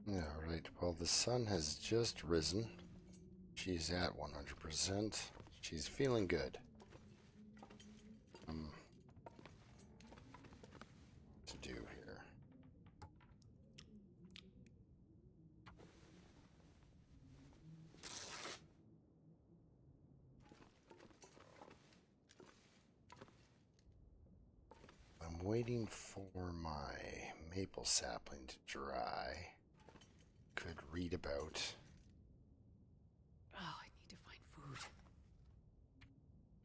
Alright, well the sun has just risen. She's at 100%. She's feeling good. To do here. I'm waiting for my maple sapling to dry. Could read about. Oh, I need to find food.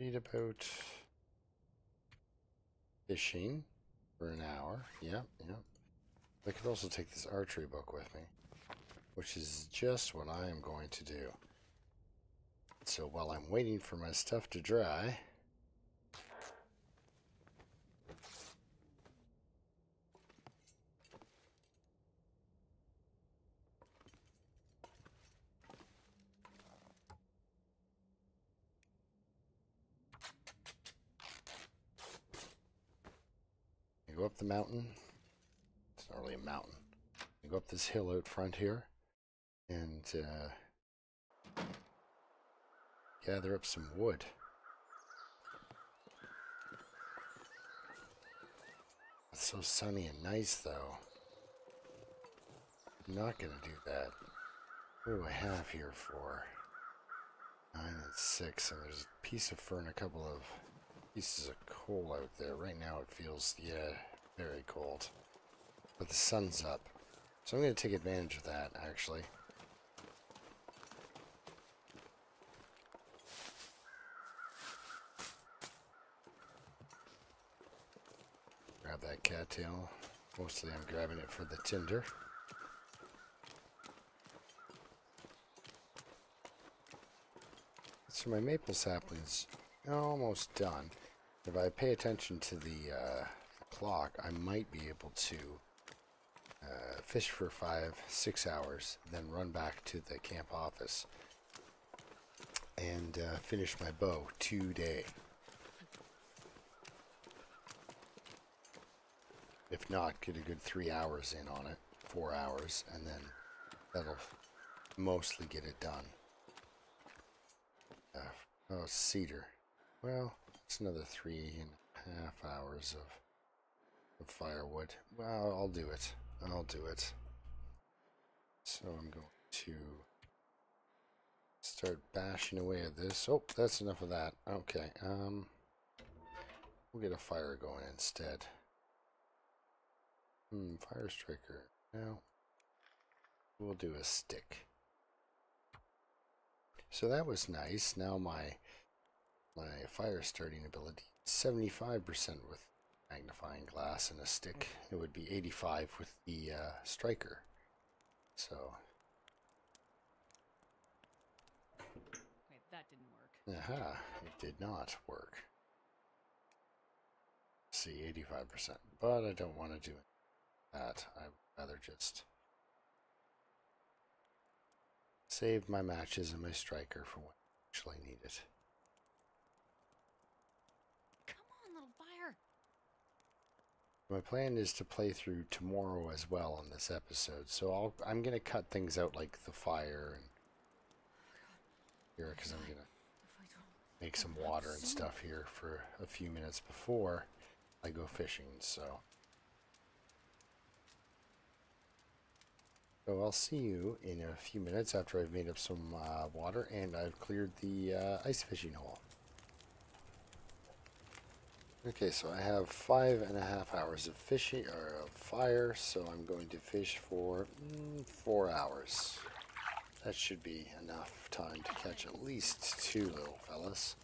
Read about fishing for an hour. Yep. I could also take this archery book with me, which is just what I am going to do. So while I'm waiting for my stuff to dry, I go up the mountain. It's not really a mountain. I go up this hill out front here and gather up some wood. It's so sunny and nice though. I'm not gonna do that. What do I have here for 9 and 6? And there's a piece of fir and a couple of pieces of coal out there. Right now it feels, yeah, very cold. But the sun's up. So I'm going to take advantage of that, actually. Grab that cattail. Mostly I'm grabbing it for the tinder. So my maple sapling's almost done. If I pay attention to the clock, I might be able to fish for 5-6 hours, then run back to the camp office and finish my bow today. If not, get a good 3 hours in on it, 4 hours, and then that'll mostly get it done. Oh, cedar. Well, it's another 3.5 hours of firewood. Well, I'll do it. I'll do it. So I'm going to start bashing away at this. Oh, that's enough of that. Okay. We'll get a fire going instead. Fire striker. No. We'll do a stick. So that was nice. Now my fire starting ability 75% with magnifying glass and a stick. It would be 85 with the striker. So Wait, that didn't work. aha, it did not work. See, 85%, but I don't want to do that. I'd rather just save my matches and my striker for when I actually need it. My plan is to play through tomorrow as well on this episode, so I'm gonna cut things out like the fire and here because I'm gonna make some water and stuff here for a few minutes before I go fishing. So I'll see you in a few minutes after I've made up some water and I've cleared the ice fishing hole. Okay, so I have 5.5 hours of fishing or of fire, so I'm going to fish for 4 hours. That should be enough time to catch at least 2 little fellas.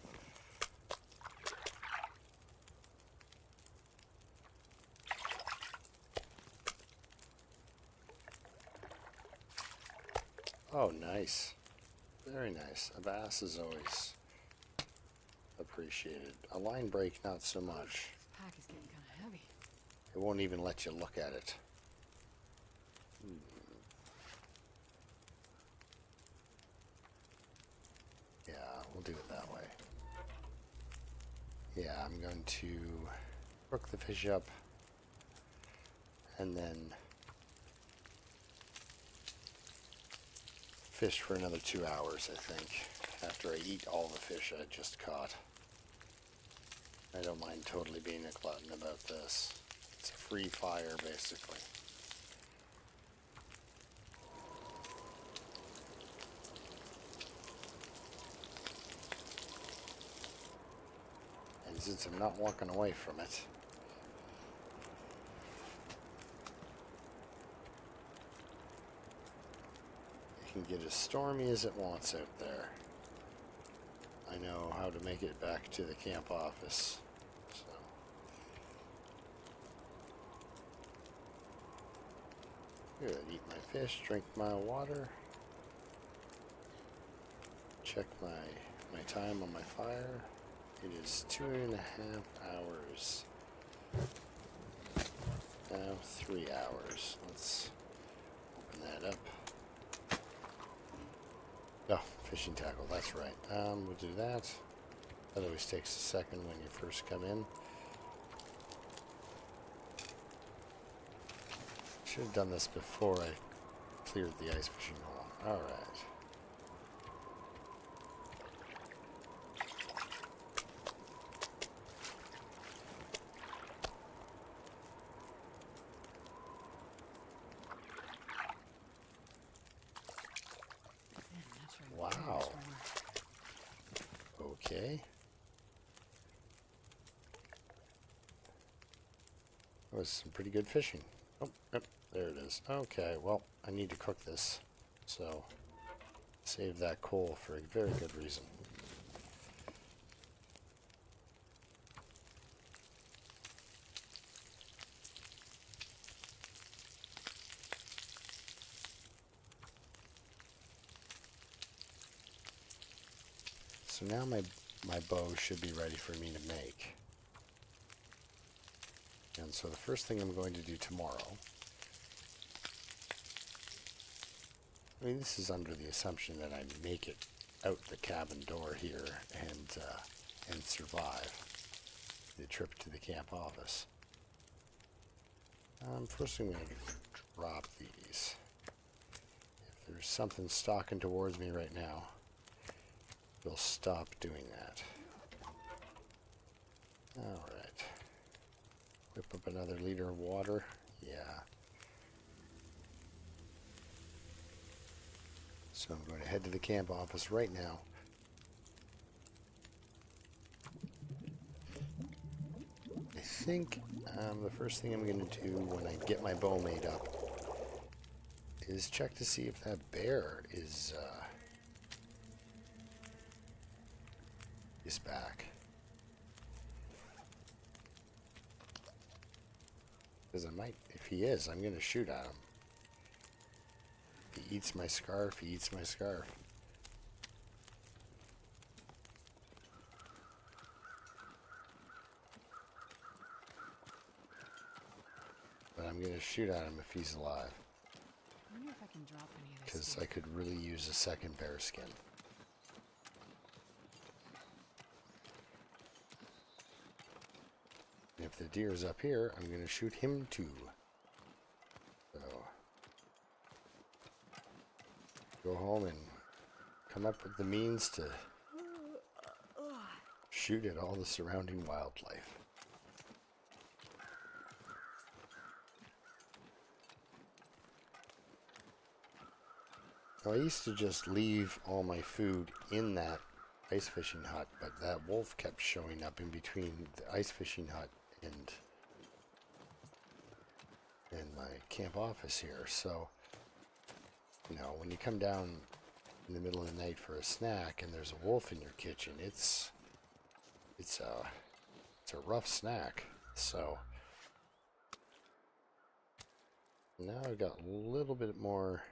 Oh, nice. Very nice. A bass is always appreciated. A line break, not so much. This pack is getting kind of heavy. It won't even let you look at it. Yeah, we'll do it that way. Yeah, I'm going to hook the fish up and then fish for another 2 hours, I think, after I eat all the fish I just caught. I don't mind totally being a glutton about this. It's a free fire, basically. And since I'm not walking away from it, it can get as stormy as it wants out there. I know how to make it back to the camp office. So. Good. Eat my fish, drink my water, check my time on my fire. It is 2.5 hours. Now 3 hours. Let's open that up. Oh, fishing tackle, that's right. We'll do that. That always takes a second when you first come in. Should have done this before I cleared the ice fishing hole. Alright. Wow. Okay. That was some pretty good fishing. Oh, yep, there it is. Okay, well, I need to cook this. So, save that coal for a very good reason. So now my bow should be ready for me to make. And so the first thing I'm going to do tomorrow, I mean, this is under the assumption that I make it out the cabin door here and survive the trip to the camp office. First I'm going to drop these. If there's something stalking towards me right now, we'll stop doing that. Alright. Whip up another liter of water. Yeah. So I'm going to head to the camp office right now. I think the first thing I'm going to do when I get my bow made up is check to see if that bear is back. Because I might, if he is, I'm going to shoot at him. If he eats my scarf, he eats my scarf. But I'm going to shoot at him if he's alive. I wonder if I can drop any of this. Because I could really use a second bear skin. If the deer's up here, I'm going to shoot him too. So, go home and come up with the means to shoot at all the surrounding wildlife. Now, I used to just leave all my food in that ice fishing hut, but that wolf kept showing up in between the ice fishing hut and my camp office here. So, you know, when you come down in the middle of the night for a snack and there's a wolf in your kitchen, it's a rough snack. So now I've got a little bit more,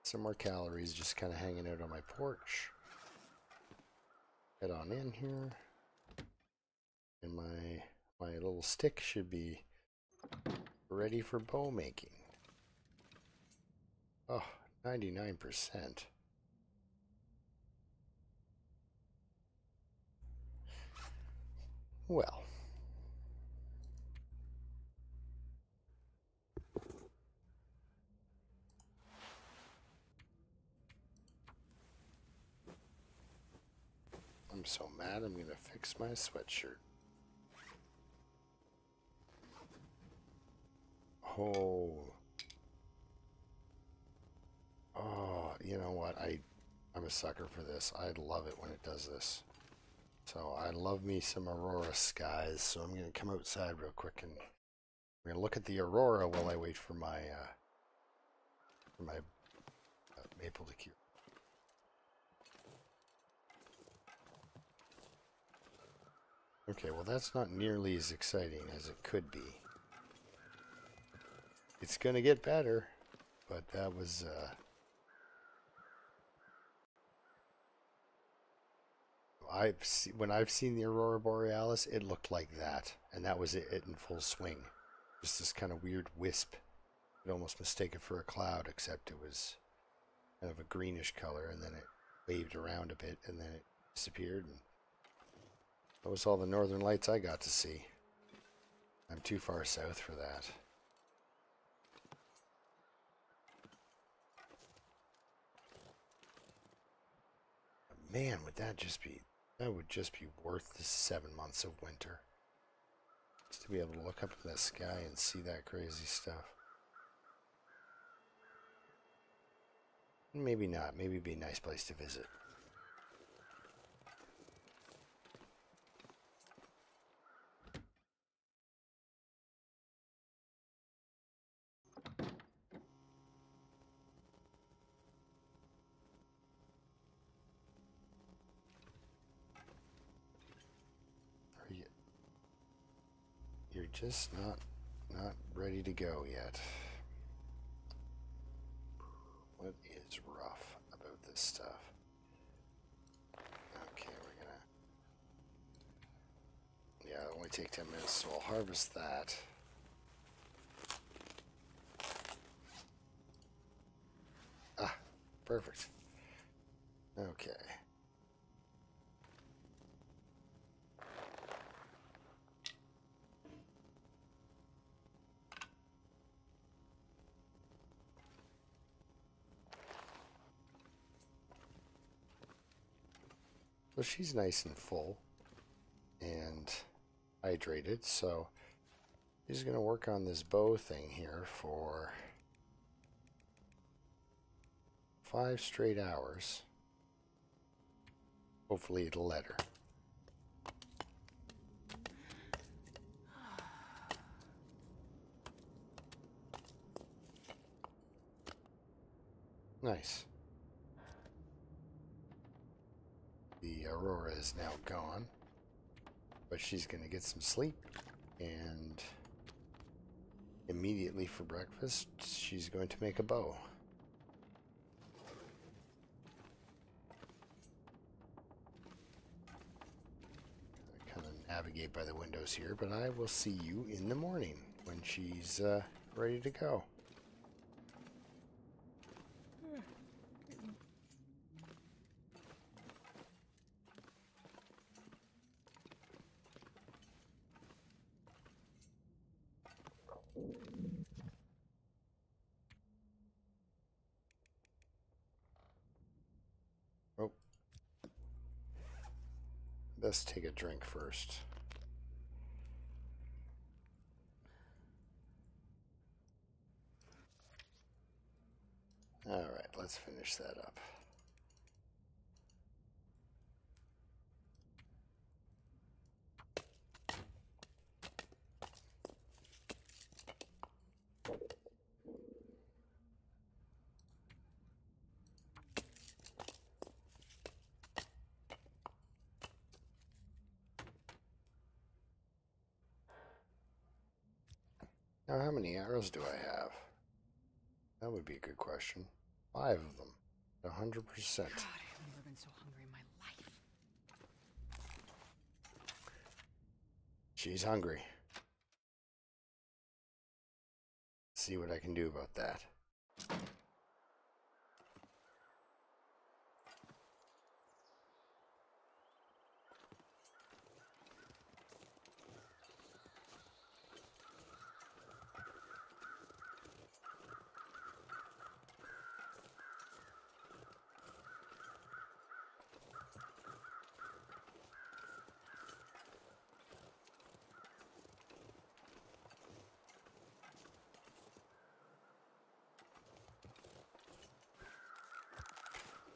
some more calories just kind of hanging out on my porch. Head on in here, and my little stick should be ready for bow making. Oh, 99%. Well, so mad I'm gonna fix my sweatshirt. Oh. Oh, you know what? I'm a sucker for this. I love it when it does this. So I love me some aurora skies. So I'm gonna come outside real quick and I'm gonna look at the aurora while I wait for my maple to cure. Okay, well that's not nearly as exciting as it could be. It's gonna get better, but that was when I've seen the aurora borealis, it looked like that, and that was it in full swing. Just this kind of weird wisp. You'd almost mistake it for a cloud, except it was kind of a greenish color, and then it waved around a bit, and then it disappeared. And that was all the northern lights I got to see. I'm too far south for that. Man, would that would just be worth the 7 months of winter. Just to be able to look up in the sky and see that crazy stuff. Maybe not. Maybe it'd be a nice place to visit. You're just not ready to go yet. What is rough about this stuff? Okay, we're gonna... Yeah, it'll only take 10 minutes, so I'll harvest that. Ah, perfect. Okay. So she's nice and full and hydrated, so she's going to work on this bow thing here for 5 straight hours. Hopefully it'll let her. Nice. The aurora is now gone, but she's going to get some sleep, and immediately for breakfast she's going to make a bow. I kind of navigate by the windows here, but I will see you in the morning when she's ready to go. Oh, let's take a drink first. All right, let's finish that up. Now, how many arrows do I have? That would be a good question. 5 of them. 100%. God, I've never been so hungry in my life. She's hungry. See what I can do about that.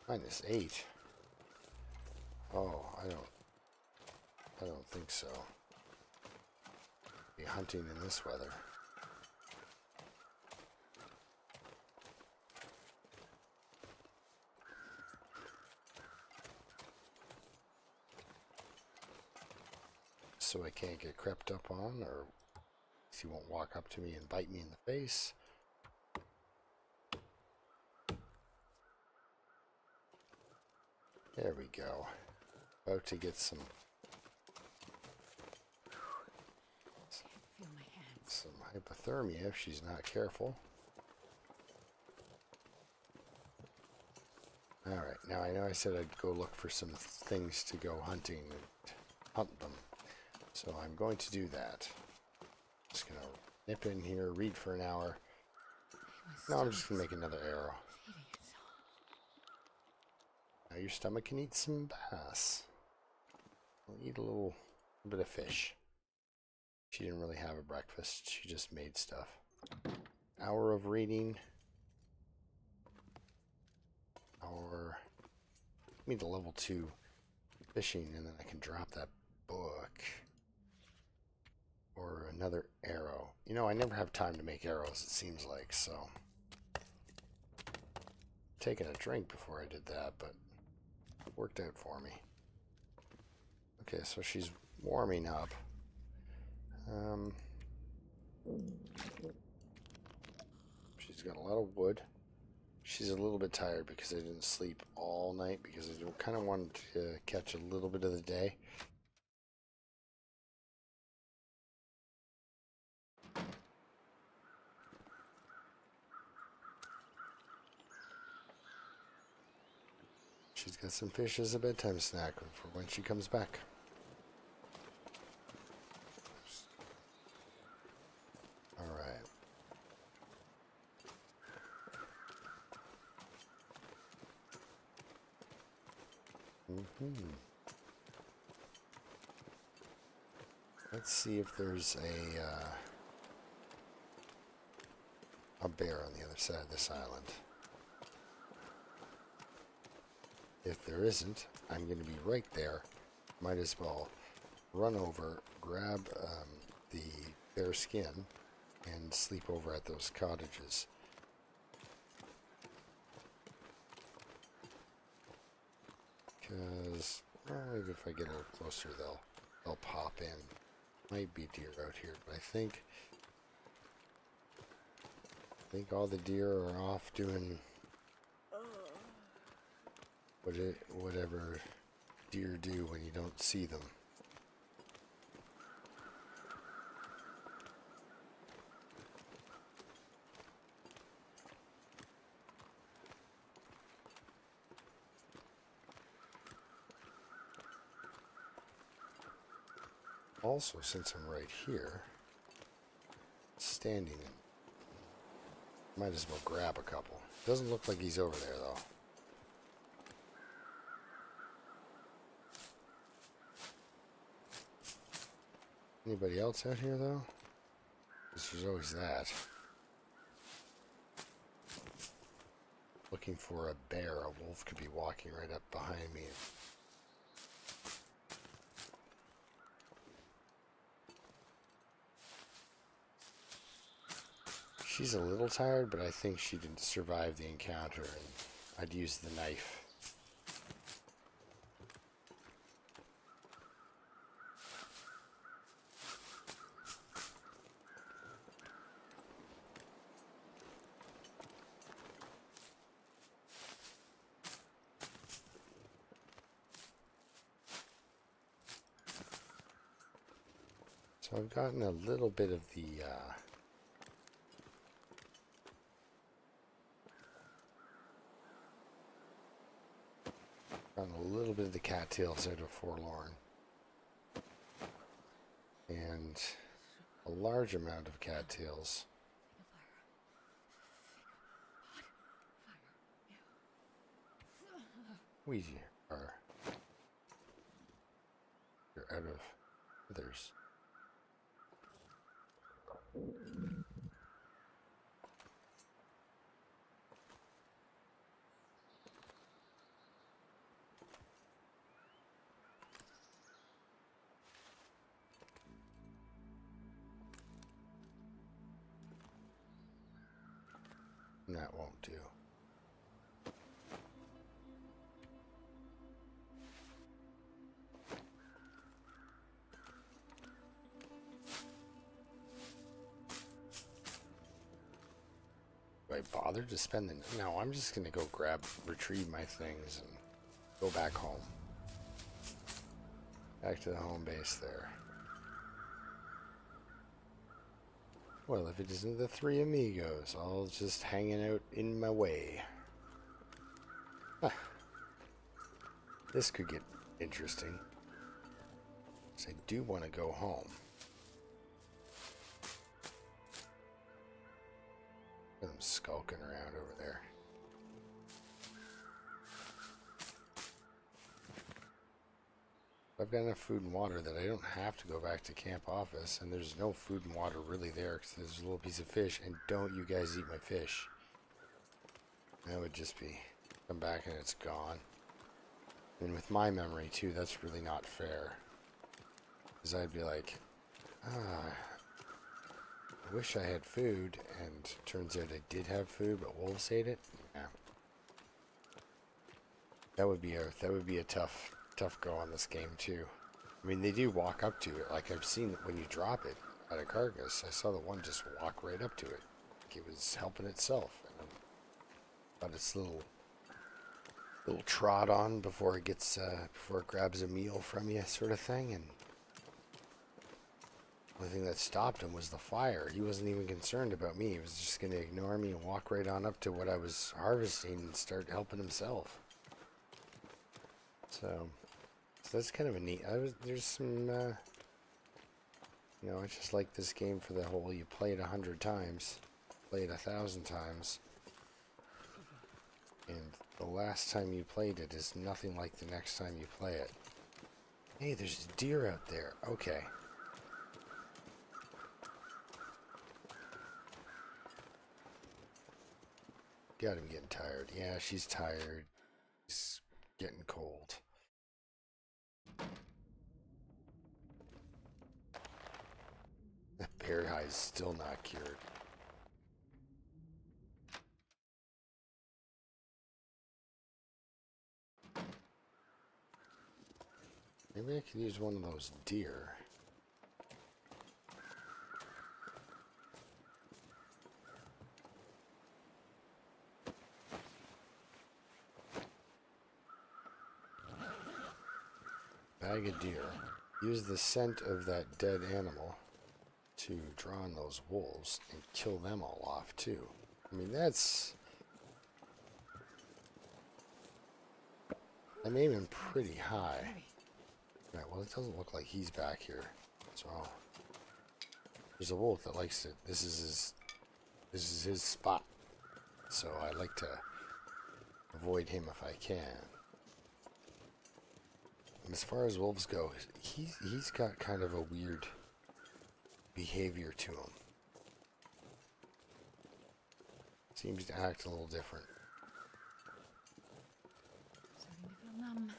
-8. Oh, I don't think so. Be hunting in this weather. So I can't get crept up on, or he won't walk up to me and bite me in the face. There we go. About to get some Feel my hands. hypothermia if she's not careful. Alright, now I know I said I'd go look for some things to go hunting and hunt them. So I'm going to do that. Just gonna nip in here, read for an hour. No, I'm just gonna make another arrow. Now your stomach can eat some bass. We'll eat a little bit of fish. She didn't really have a breakfast. She just made stuff. Hour of reading. Hour. Give me the level 2 fishing, and then I can drop that book. Or another arrow. You know, I never have time to make arrows, it seems like, so. Taking a drink before I did that, but it worked out for me. Okay, so she's warming up. She's got a lot of wood. She's a little bit tired because I didn't sleep all night because I kind of wanted to catch a little bit of the day. She's got some fish as a bedtime snack for when she comes back. Alright. Let's see if there's a bear on the other side of this island. If there isn't, I'm going to be right there. Might as well run over, grab the bear skin, and sleep over at those cottages. Because maybe if I get a little closer, they'll pop in. Might be deer out here, but I think all the deer are off doing whatever deer do when you don't see them. Also, since I'm right here, standing, might as well grab a couple. Doesn't look like he's over there, though. Anybody else out here, though? Because there's always that. Looking for a bear. A wolf could be walking right up behind me. She's a little tired, but I think she didn't survive the encounter, and I'd use the knife. So I've gotten a little bit of the cattails out of Forlorn, and a large amount of cattails. We are you're out of others. That won't do. Do I bother to spend the... No, I'm just going to go retrieve my things and go back home. Back to the home base there. Well, if it isn't the three amigos, all just hanging out in my way. Huh. This could get interesting. So I do want to go home. Look at them skulking around over there. I've got enough food and water that I don't have to go back to camp office, and there's no food and water really there because there's a little piece of fish, and don't you guys eat my fish. That would just be, come back and it's gone. And with my memory too, that's really not fair. Because I'd be like, I wish I had food, and turns out I did have food, but wolves ate it. Yeah. That would be a tough go on this game too. I mean, they do walk up to it. Like I've seen when you drop it at a carcass, I saw the one just walk right up to it. Like it was helping itself. And got its little trot on before it gets before it grabs a meal from you, sort of thing. And the only thing that stopped him was the fire. He wasn't even concerned about me. He was just going to ignore me and walk right on up to what I was harvesting and start helping himself. So that's kind of a neat. There's some, you know, I just like this game for the whole. You play it 100 times, play it 1,000 times, and the last time you played it is nothing like the next time you play it. Hey, there's a deer out there. Okay. Gotta be getting tired. Yeah, she's tired. It's getting cold. The bear hide is still not cured. Maybe I could use one of those deer. Bag of deer. Use the scent of that dead animal to draw on those wolves and kill them all off too. I mean, that's... I'm aiming pretty high. Right, well, it doesn't look like he's back here. So there's a wolf that likes it. This is his spot. So I like to avoid him if I can. And as far as wolves go, he's got kind of a weird behavior to him. Seems to act a little different. Starting to feel numb.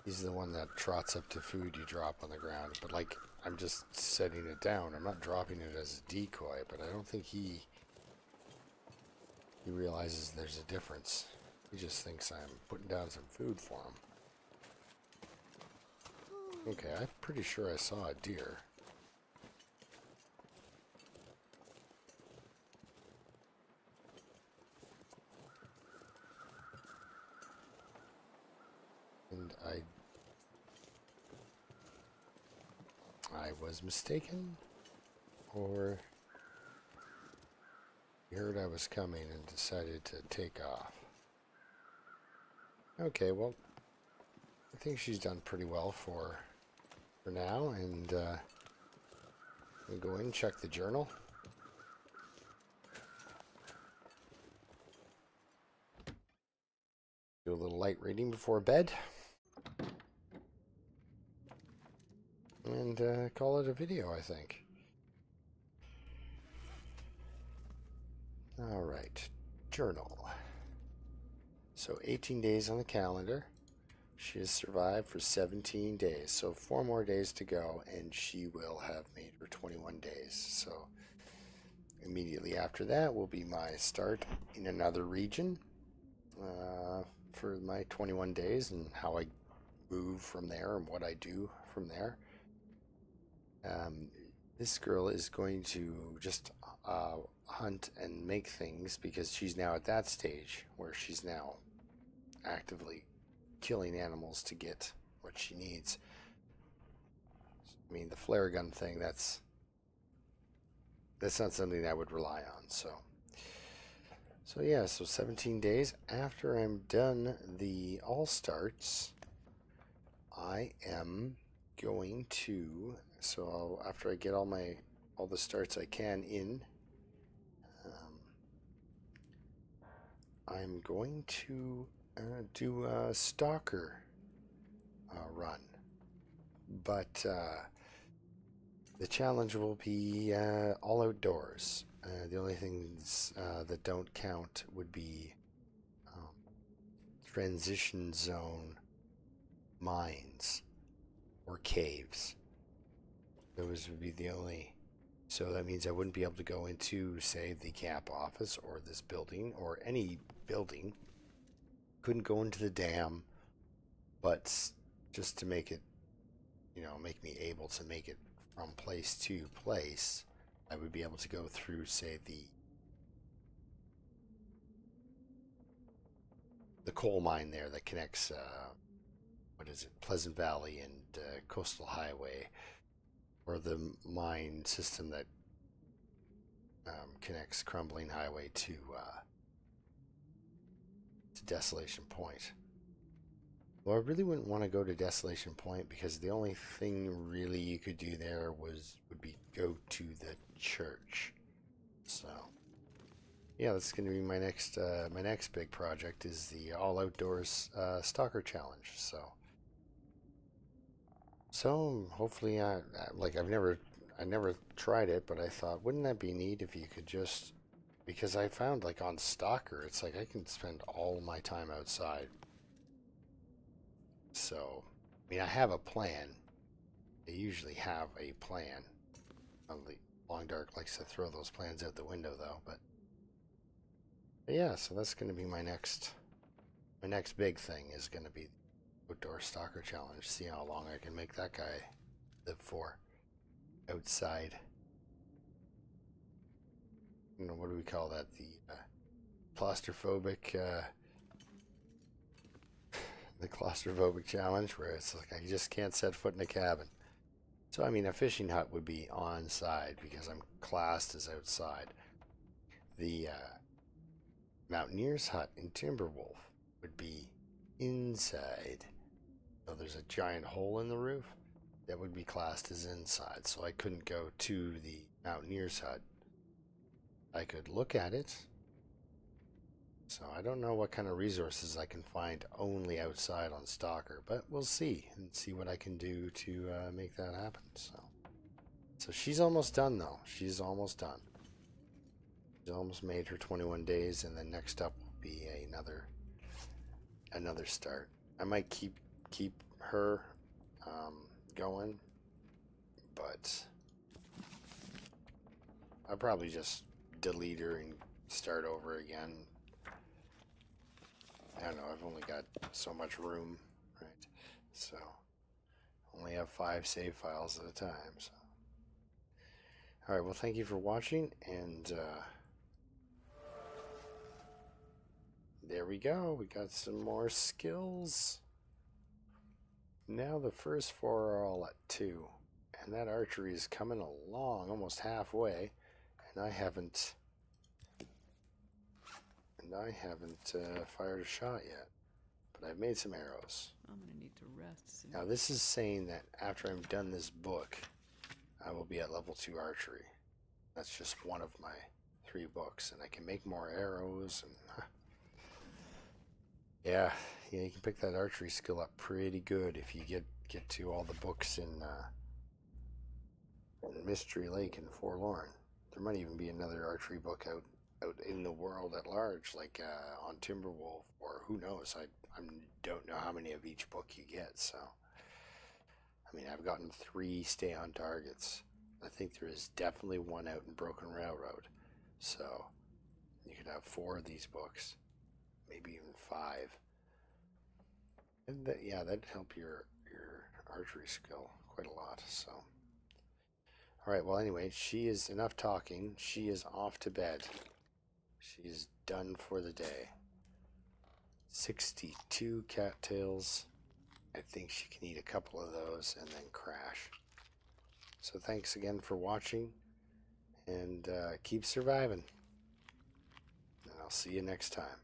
He's the one that trots up to food you drop on the ground, but like, I'm just setting it down. I'm not dropping it as a decoy, but I don't think he realizes there's a difference. He just thinks I'm putting down some food for him. Okay, I'm pretty sure I saw a deer. And I was mistaken? Or he heard I was coming and decided to take off. Okay, well, I think she's done pretty well for now, and we'll go in and check the journal. Do a little light reading before bed. And call it a video, I think. Alright, journal. So 18 days on the calendar. She has survived for 17 days. So 4 more days to go, and she will have made her 21 days. So immediately after that will be my start in another region for my 21 days and how I move from there and what I do from there. This girl is going to just hunt and make things because she's now at that stage where she's now actively killing animals to get what she needs. I mean, the flare gun thing, that's not something I would rely on. So yeah, so 17 days after I'm done the all starts, I am going to, so after I get all the starts I can in, I'm going to do a stalker run, but the challenge will be all outdoors. The only things that don't count would be transition zone mines or caves. Those would be the only. So that means I wouldn't be able to go into, say, the camp office or this building or any building. Couldn't go into the dam, but just to make it, make me able to make it from place to place, I would be able to go through, say, the coal mine there that connects, Pleasant Valley and Coastal Highway, or the mine system that connects Crumbling Highway to Desolation Point. Well, I really wouldn't want to go to Desolation Point because the only thing really you could do there would be go to the church. So yeah, that's going to be my next big project is the all outdoors stalker challenge. So hopefully I never tried it, but I thought, wouldn't that be neat if you could just, because I found like on Stalker, it's like I can spend all my time outside. So, I mean, I have a plan. I usually have a plan. Long Dark likes to throw those plans out the window, though. But yeah, so that's going to be my next big thing is going to be the Outdoor Stalker Challenge. See how long I can make that guy live for outside. What do we call that? The claustrophobic. The claustrophobic challenge, where it's like I just can't set foot in a cabin. So I mean, a fishing hut would be on side because I'm classed as outside. The mountaineer's hut in Timberwolf would be inside. So there's a giant hole in the roof that would be classed as inside. So I couldn't go to the mountaineer's hut. I could look at it. So I don't know what kind of resources I can find only outside on Stalker, but we'll see and see what I can do to make that happen. So she's almost done though. She's almost done. She's almost made her 21 days, and then next up will be another start. I might keep her going, but I'll probably just delete her and start over again. I don't know, I've only got so much room, right? So, only have 5 save files at a time, so. Alright, well, thank you for watching, and there we go. We got some more skills. Now the first 4 are all at 2, and that archery is coming along almost halfway, and I haven't fired a shot yet, but I've made some arrows. I'm gonna need to rest soon. Now this is saying that after I'm done this book, I will be at level 2 archery. That's just one of my 3 books, and I can make more arrows, and yeah, you can pick that archery skill up pretty good if you get to all the books in Mystery Lake and Forlorn. There might even be another archery book out in the world at large, like on Timberwolf, or who knows. I don't know how many of each book you get, so I mean, I've gotten 3 stay on targets. I think there is definitely one out in Broken Railroad, So you could have 4 of these books, maybe even 5. And that, yeah, that'd help your archery skill quite a lot. So, all right. Well, anyway, she is enough talking. She is off to bed. She's done for the day. 62 cattails. I think she can eat a couple of those and then crash. So thanks again for watching, and keep surviving. And I'll see you next time.